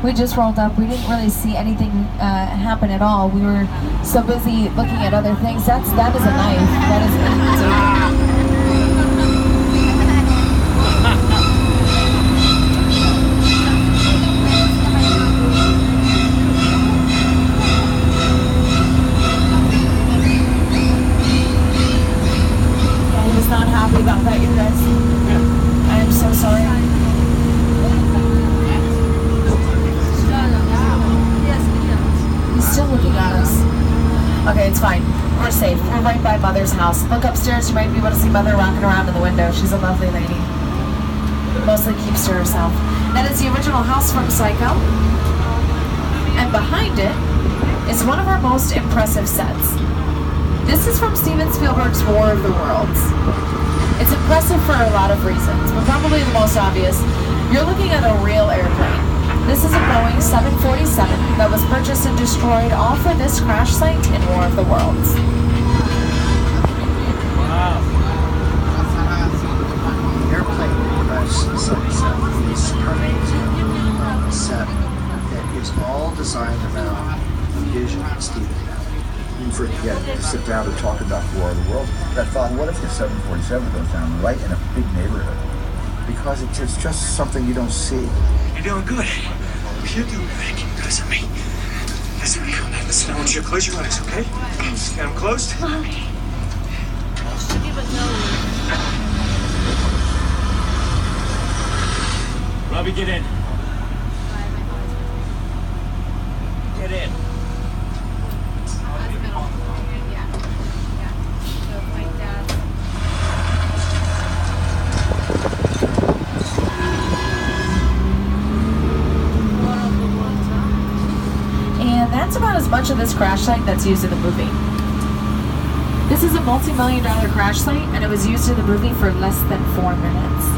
We just rolled up. We didn't really see anything happen at all. We were so busy looking at other things. That is a knife. That is yeah, he was not happy about that, you guys. I am so sorry. Still looking at us. Okay, it's fine. We're safe. We're right by Mother's house. Look upstairs. You might be able to see Mother rocking around in the window. She's a lovely lady. Mostly keeps to herself. That is the original house from Psycho. And behind it is one of our most impressive sets. This is from Steven Spielberg's War of the Worlds. It's impressive for a lot of reasons, but probably the most obvious. You're looking at a real airplane. This is a Boeing 747 that was purchased and destroyed all for this crash site in War of the Worlds. Wow. Airplane crash site is a set that is all designed around vision and Steven. You forget to sit down and talk about War of the Worlds. That thought, what if the 747 goes down right in a big neighborhood? Because it's just something you don't see. You're doing good. You're doing good. Keep listen to me. Listen to me. Listen, I want you to close your eyes, okay? Got them closed? Okay. Robbie, get in. Get in. That's about as much of this crash site that's used in the movie. This is a multi-million-dollar crash site, and it was used in the movie for less than 4 minutes.